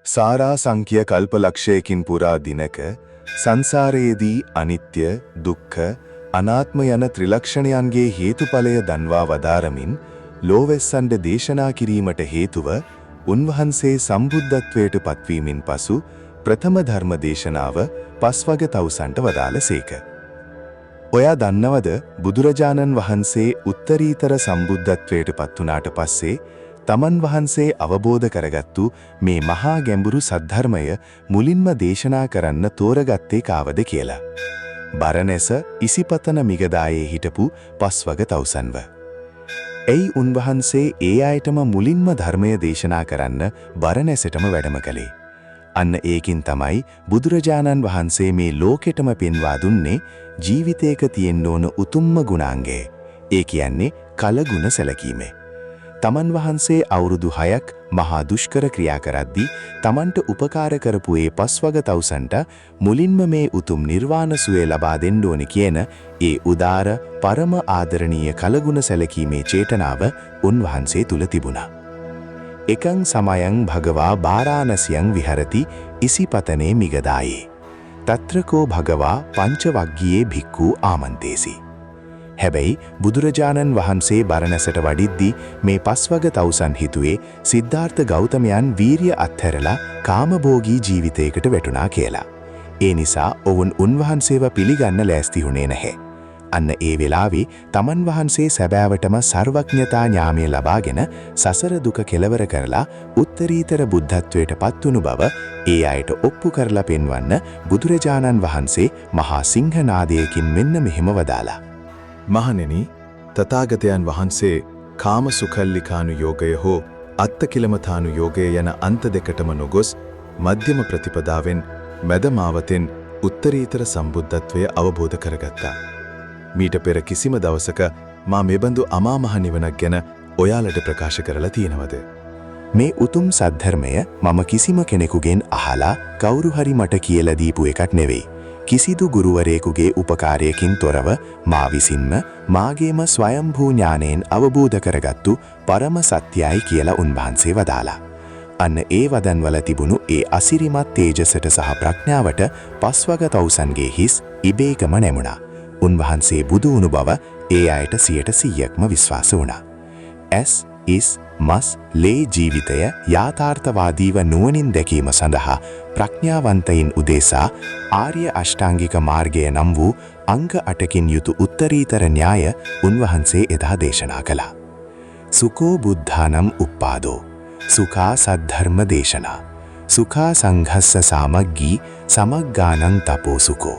සාරා සංඛ්‍ය කල්පලක්ෂයකින් පුරා දිනක සංසාරයේදී අනිත්‍ය, දුක්ඛ, අනාත්ම යන ත්‍රිලක්ෂණයන්ගේ හේතුඵලය දන්වා වදාරමින් ලෝවෙස්සන්ට දේශනා කිරීමට හේතුව උන්වහන්සේ සම්බුද්ධත්වයට පත්වීමෙන් පසු ප්‍රථම ධර්ම දේශනාව පස්වග තවුසන්ට වදාළසේක. ඔයා දන්නවද බුදුරජාණන් වහන්සේ උත්තරීතර සම්බුද්ධත්වයට පත් වුණාට පස්සේ තමන් වහන්සේ අවබෝධ කරගත්තු මේ මහා ගැඹුරු සද්ධර්මය මුලින්ම දේශනා කරන්න තෝරගත්තේ කාවද කියලා. බරණැස ඉසිපතන මිගදායේ හිටපු පස්වග තවුසන්ව. එයි උන්වහන්සේ ඒ අයටම මුලින්ම ධර්මය දේශනා කරන්න බරණැසටම වැඩම කළේ. අන්න ඒකින් තමයි බුදුරජාණන් වහන්සේ මේ ලෝකෙටම පෙන්වා දුන්නේ ජීවිතයක තියෙන්න ඕන උතුම්ම ගුණාංගය. ඒ කියන්නේ කලගුණ සැලකීමේ. තමන් වහන්සේ අවුරුදු 6ක් මහා දුෂ්කර ක්‍රියා කරද්දී තමන්ට උපකාර කරපු ඒ පස්වග තවුසන්ට මුලින්ම මේ උතුම් නිර්වාණ සුවය ලබා දෙන්න ඕනි කියන ඒ උදාර පරම ආදරණීය කලගුණ සැලකීමේ චේතනාව උන්වහන්සේ තුල තිබුණා. එකං සමයං භගවා බාරාණසියං විහරති ඉසිපතනේ මිගදායේ. තත්‍රකෝ භගවා පංචවග්ගියේ භික්ඛු ආමන්තේසි. හැබැයි බුදුරජාණන් වහන්සේ බරණැසට වඩිද්දී මේ පස්වග තවුසන් හිතුවේ සිද්ධාර්ථ ගෞතමයන් වීරිය අත්හැරලා කාමභෝගී ජීවිතයකට වැටුණා කියලා. ඒ නිසා ඔවුන් උන්වහන්සේව පිළිගන්න ලෑස්ති වුණේ නැහැ. අන්න ඒ වෙලාවේ තමන් වහන්සේ සැබෑවටම සර්වඥතා ඥානය ලබාගෙන සසර දුක කෙලවර කරලා උත්තරීතර බුද්ධත්වයට පත්වුණු බව ඒ අයට ඔප්පු කරලා පෙන්වන්න බුදුරජාණන් වහන්සේ මහා සිංහනාදයකින් මෙන්න මෙහෙම වදාලා. මහණෙනි, තථාගතයන් වහන්සේ කාමසුඛල්ලිකානු යෝගය හෝ අත්තකිලමතානු යෝගය යන අන්ත දෙකටම නොගොස් මධ්‍යම ප්‍රතිපදාවෙන් මැදමාවතෙන් උත්තරීතර සම්බුද්ධත්වය අවබෝධ කරගත්තා. මීට පෙර කිසිම දවසක මා මෙබඳු අමා මහ නිවනක් ගැන ඔයාලට ප්‍රකාශ කරලා තියෙනවද? මේ උතුම් සද්ධර්මය මම කිසිම කෙනෙකුගෙන් අහලා කවුරු හරි මට කියලා දීපු එකක් නෙවෙයි. කිසිදු ගුරුවරයෙකුගේ උපකාරයකින් තොරව මා විසින්ම මාගේම ස්වයම්භූ ඥාණයෙන් අවබෝධ කරගත්තු පරම සත්‍යයි කියලා උන්වහන්සේ වදාලා. අන්න ඒ වදන්වල තිබුණු ඒ අසිරිමත් තේජසට සහ ප්‍රඥාවට පස්වග තවුසන්ගේ හිස් ඉබේකම නැමුණා. උන්වහන්සේ බුදු වුණු බව ඒ අයට 100%ක්ම විශ්වාස වුණා. මස් ලේ ජීවිතය යාථාර්ථවාදීව නුවණින් දැකීම සඳහා ප්‍රඥාවන්තයින් උදෙසා ආර්ය අෂ්ටාංගික මාර්ගය නම් වූ අංග 8කින් යුතු උත්තරීතර න්‍යාය උන්වහන්සේ එදා දේශනා කළා. සුකෝ බුද්ධානම් උප්පාදෝ සුඛා සද්ධර්ම දේශනා සුඛා සංඝස්ස සාමග්ගී සමග්ගානං තපෝ සුකෝ.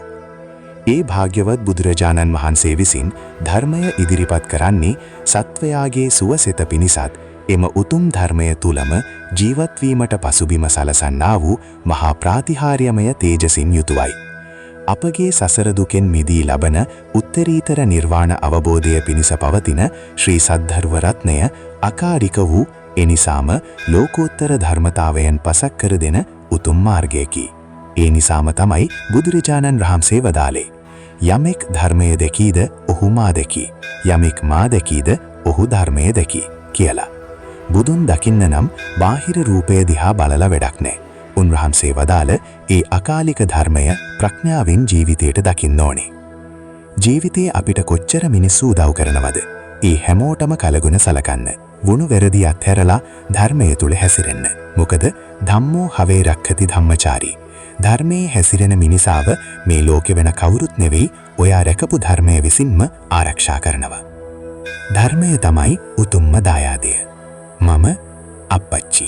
ඒ භාග්‍යවත් බුදුරජාණන් වහන්සේ විසින් ධර්මය ඉදිරිපත් කරන්නේ සත්වයාගේ සුවසෙත පිණිසත් එම උතුම් ධර්මය තුලම ජීවත් වීමට පසුබිම සලසන්නා වූ මහා ප්‍රාතිහාර්යමය තේජසින් යුතුවයි. අපගේ සසර දුකෙන් මිදී ලබන උත්තරීතර නිර්වාණ අවබෝධය පිණිස පවතින ශ්‍රී සද්ධර්ම රත්නය අකාරික වූ එනිසාම ලෝකෝත්තර ධර්මතාවයන් පසක් කර දෙන උතුම් මාර්ගයකි. ඒ නිසාම තමයි බුදුරජාණන් වහන්සේ වදාළේ යමෙක් ධර්මය දැකීද ඔහු මා දැකි. යමෙක් මා දැකීද ඔහු ධර්මය දැකි කියලා. බුදුන් දකින්න නම් බාහිර රූපය දිහා බලලා වැඩක් නැහැ. උන්වහන්සේ වදාළ ඒ අකාලික ධර්මය ප්‍රඥාවෙන් ජීවිතයට දකින්න ඕනේ. ජීවිතේ අපිට කොච්චර මිනිස්සු උදව් කරනවද? ඒ හැමෝටම කලගුණ සලකන්න. වුණු වැරදි අත්හැරලා ධර්මය තුල හැසිරෙන්න. මොකද ධම්මෝ හවේ රක්ඛති ධම්මචාරී. ධර්මයේ හැසිරෙන මිනිසාව මේ ලෝකෙ වෙන කවුරුත් නෙවෙයි ඔයා රැකපු ධර්මය විසින්ම ආරක්ෂා කරනවා. ධර්මය තමයි උතුම්ම දායාදය. මම අප්පච්චි.